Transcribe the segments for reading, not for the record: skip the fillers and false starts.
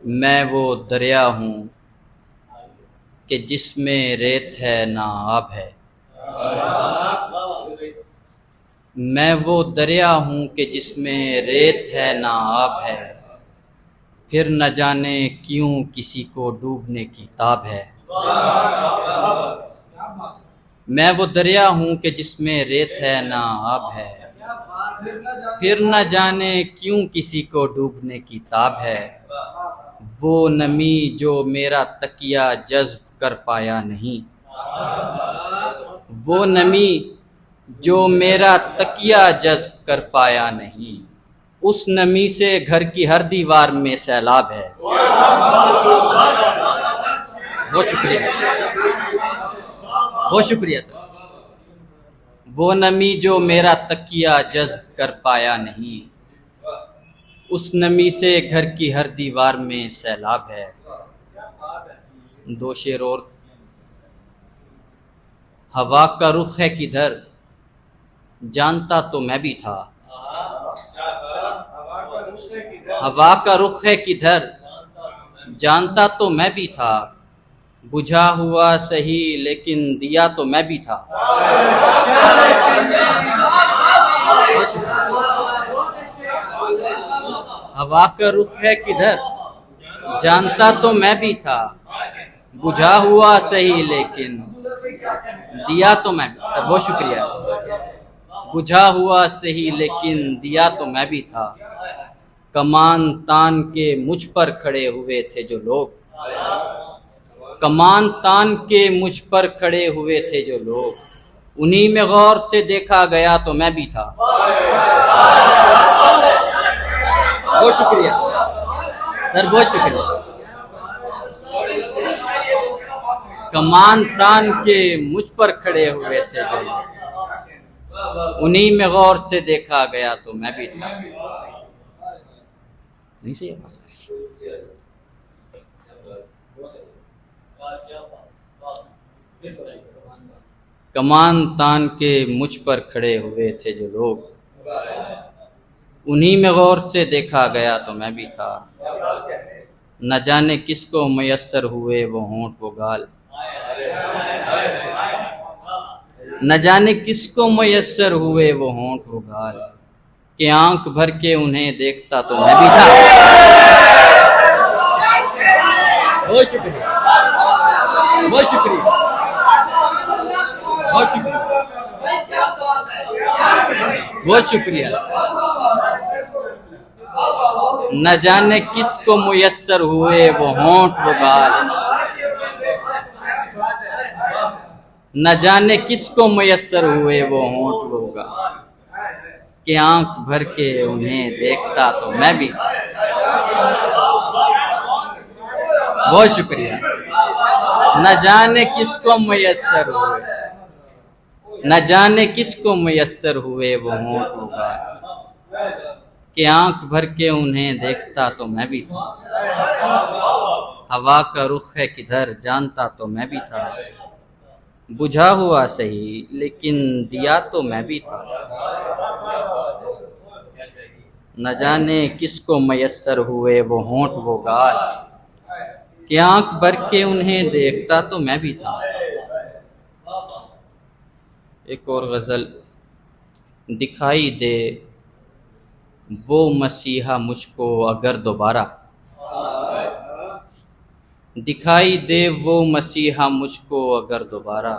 मैं वो दरिया हूँ कि जिसमें रेत है ना आब है। मैं वो दरिया हूँ कि जिसमें रेत है ना आब है, फिर न जाने क्यों किसी को डूबने की ताब है। मैं वो दरिया हूँ कि जिसमें रेत है ना आब है, फिर न जाने क्यों किसी को डूबने की ताब है। वो नमी जो मेरा तकिया जज्ब कर पाया नहीं, वो नमी जो मेरा तकिया जज्ब कर पाया नहीं, उस नमी से घर की हर दीवार में सैलाब है। बहुत शुक्रिया, बहुत शुक्रिया सर। वो नमी जो मेरा तकिया जज्ब कर पाया नहीं, उस नमी से घर की हर दीवार में सैलाब है। दो शेर और। हवा का रुख है किधर, जानता तो मैं भी था। हवा का रुख है किधर, जानता तो मैं भी था। बुझा हुआ सही लेकिन दिया तो मैं भी था। हवा का रुख है किधर, जानता तो मैं भी था। बुझा हुआ सही लेकिन दिया तो मैं भी था। बहुत शुक्रिया। बुझा हुआ सही लेकिन दिया तो मैं भी था। कमान तान के मुझ पर खड़े हुए थे जो लोग, कमान तान के मुझ पर खड़े हुए थे जो लोग, उन्हीं में गौर से देखा गया तो मैं भी था। बहुत शुक्रिया सर, बहुत शुक्रिया। कमान तान के मुझ पर खड़े हुए थे जो लोग, उन्हीं में गौर से देखा गया तो मैं भी था। नहीं सही है। कमान तान के मुझ पर खड़े हुए थे जो लोग, उन्हीं में गौर से देखा गया तो मैं भी था। न जाने किसको मयस्सर हुए वो होंठ वो गाल, न जाने किसको मयस्सर हुए वो होंठ वो गाल, कि आंख भर के उन्हें देखता तो मैं भी था। बहुत शुक्रिया, बहुत शुक्रिया, बहुत शुक्रिया, बहुत शुक्रिया। न जाने किसको मुयस्सर हुए वो होंठ वो गाल, न जाने किसको मुयस्सर हुए वो होंठ वो गाल, कि आंख भर के उन्हें देखता तो मैं भी था। बहुत शुक्रिया। न जाने किसको मुयस्सर हुए, न जाने किसको मुयस्सर हुए वो होंठ वो गाल, कि आंख भर के उन्हें देखता तो मैं भी था। हवा का रुख है किधर, जानता तो मैं भी था। बुझा हुआ सही लेकिन दिया तो मैं भी था। न जाने किसको मयस्सर हुए वो होंठ वो गाल, कि आंख भर के उन्हें देखता तो मैं भी था। एक और गज़ल। दिखाई दे वो मसीहा मुझको अगर दोबारा, दिखाई दे वो मसीहा मुझको अगर दोबारा,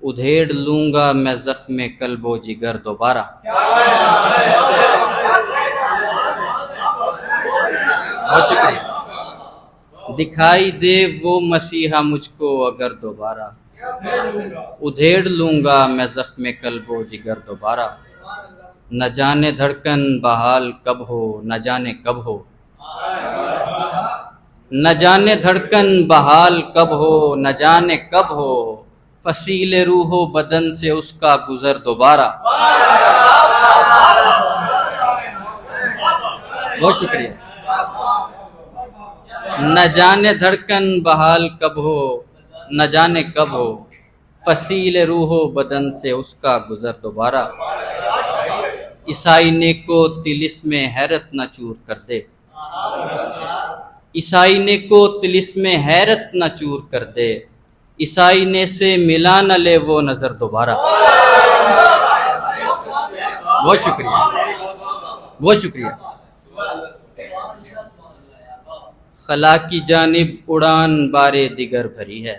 उधेड़ लूँगा मैं ज़ख्म कल्बो जिगर दोबारा। बहुत शुक्रिया। दिखाई दे वो मसीहा मुझको अगर दोबारा, उधेड़ लूँगा मैं ज़ख्म कल्बो जिगर दोबारा। न जाने धड़कन बहाल कब हो, न जाने कब हो, न जाने धड़कन बहाल कब हो, न जाने कब हो, फसील रूहो बदन से उसका गुजर दोबारा। बहुत शुक्रिया। न जाने धड़कन बहाल कब हो, न जाने कब हो, फसील रूहो बदन से उसका गुजर दोबारा। इस आईने को तिलिस्मे हैरत न चूर कर दे, ईसाई ने को तिलिस्मे हैरत न चूर कर दे, ईसाई ने से मिला न ले वो नजर दोबारा। बहुत शुक्रिया, बहुत शुक्रिया। खला की जानिब उड़ान बारे दिगर भरी है,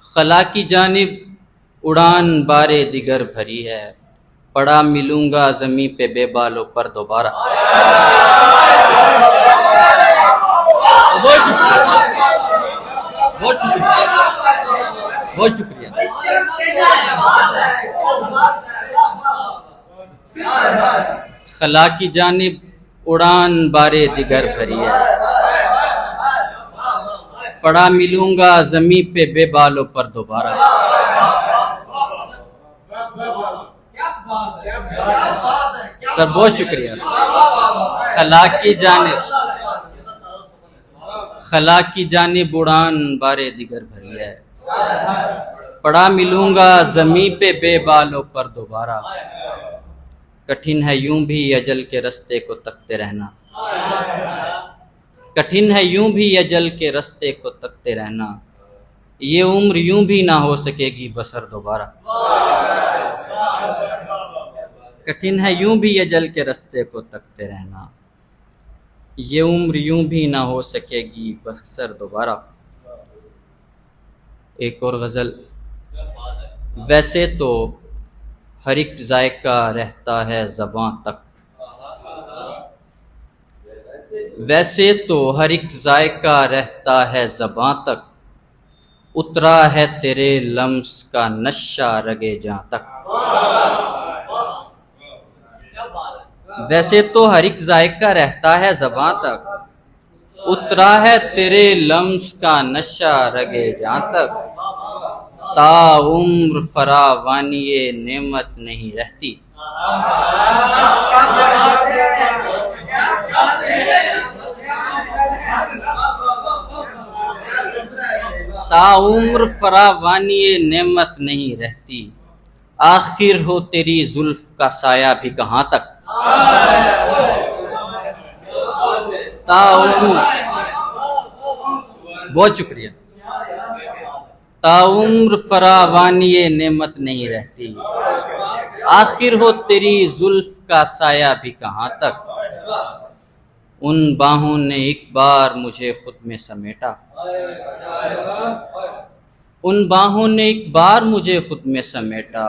खला की जानिब उड़ान बारे दिगर भरी है, पड़ा मिलूंगा जमी पे बेबालों पर दोबारा। बहुत शुक्रिया, बहुत शुक्रिया, बहुत शुक्रिया। खला की जानिब उड़ान बारे दिगर भरी है, पड़ा मिलूंगा जमी पे बेबालों पर दोबारा। सर बहुत शुक्रिया। खला की जानिब उड़ान बारे दिगर भरी है, पड़ा मिलूंगा जमी पे बेबालों पर दोबारा। कठिन है यूं भी अजल के रास्ते को तकते रहना, कठिन है यूं भी अजल के रास्ते को तकते रहना, ये उम्र यूं भी ना हो सकेगी बसर दोबारा। कठिन है यूं भी अजल के रास्ते को तकते रहना, ये उम्र यूं भी ना हो सकेगी बसर दोबारा। एक और गज़ल। वैसे तो हर एक जायका रहता है ज़बां तक, वैसे तो हर एक जायका रहता है ज़बां तक, उतरा है तेरे लम्स का नशा रगे जां तक। वैसे तो हर एक जायका रहता है ज़बां तक, उतरा है तेरे लम्स का नशा रगे जां तक, ता उम्र फरावानी ये नेमत नहीं रहती। ता उम्र फरावानी ये नेमत नहीं रहती, आखिर हो तेरी जुल्फ का साया भी कहाँ तक। ता उम्र, बहुत शुक्रिया। ताउम्र फरावानी ये नेमत नहीं रहती, आखिर हो तेरी जुल्फ का साया भी कहाँ तक। उन बाहों ने एक बार मुझे खुद में समेटा, उन बाहों ने एक बार मुझे खुद में समेटा,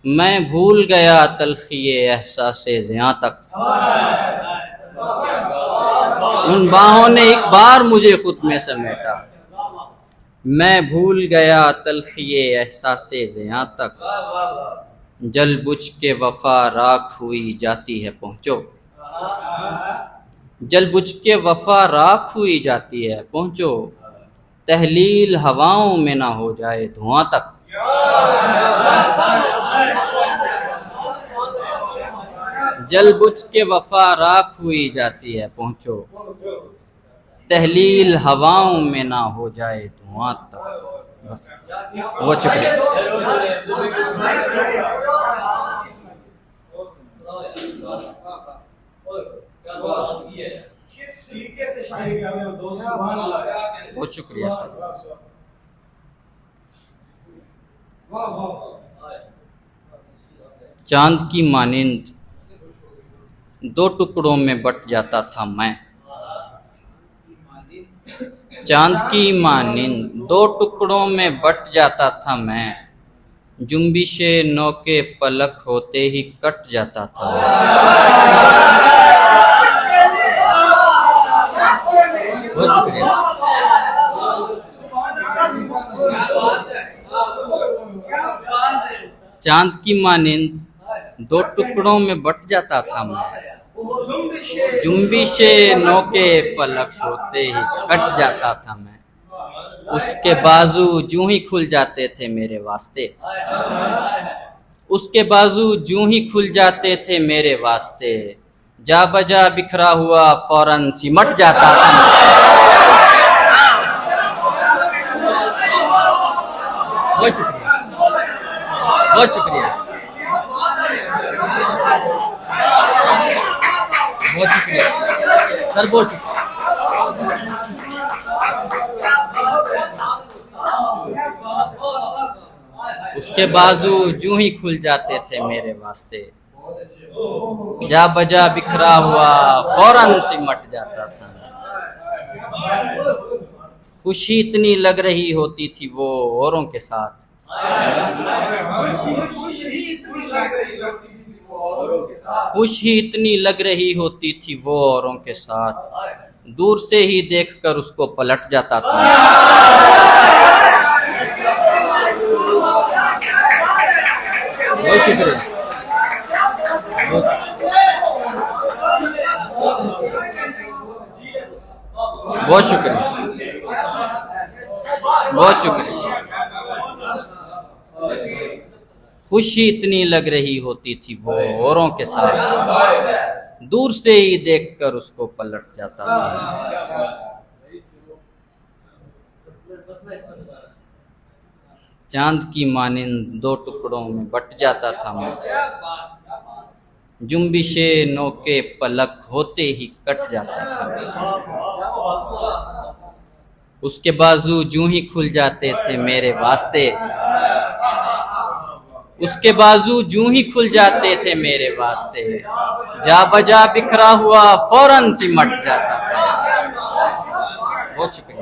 मैं भूल गया तलखी एहसासे ज़ियां तक। उन बाहों ने एक बार मुझे खुद में समेटा, मैं भूल गया तलखिए एहसासे ज़ियां तक, जल बुझ के वफा राख हुई जाती है पहुँचो, जल बुझ के वफा राख हुई जाती है पहुँचो, तहलील हवाओं में ना हो जाए धुआं तक। जल बुझ के वफा राख हुई जाती है पहुँचो, तहलील हवाओं में ना हो जाए धुआं तक। बस बहुत शुक्रिया। बहुत शुक्रिया सर। चांद की मानिंद दो टुकड़ों में बट जाता था मैं, चांद की मानिंद दो टुकड़ों में बट जाता था मैं, जुम्बिशे नौके पलक होते ही कट जाता था। बहुत शुक्रिया। चांद की मानिंद दो टुकड़ों में बट जाता था मैं, जुम्बिशे नौके पलक होते ही कट जाता था मैं, उसके बाजू जूं ही खुल जाते थे मेरे वास्ते, उसके बाजू जूं ही खुल जाते थे मेरे वास्ते, जा बजा बिखरा हुआ फौरन सिमट जाता था। बहुत शुक्रिया, बहुत शुक्रिया, बहुत शुक्रिया सर, बहुत शुक्रिया। उसके बाजू यूं ही खुल जाते थे मेरे वास्ते, जा बजा बिखरा हुआ फौरन सिमट जाता था। खुशी इतनी लग रही होती थी वो औरों के साथ, खुशी इतनी लग रही होती थी वो औरों के साथ, दूर से ही देखकर उसको पलट जाता था। बहुत शुक्रिया, बहुत शुक्रिया, बहुत शुक्रिया। खुशी इतनी लग रही होती थी वो औरों के साथ, दूर से ही देखकर उसको पलट जाता था। चांद की मानिंद दो टुकड़ों में बट जाता था मैं, जुम्बिशे नोके पलक होते ही कट जाता था। उसके बाजू यूं ही खुल जाते थे मेरे वास्ते, उसके बाजू यूं ही खुल जाते थे मेरे वास्ते, जा बजा बिखरा हुआ फौरन सिमट जाता था। बहुत शुक्रिया।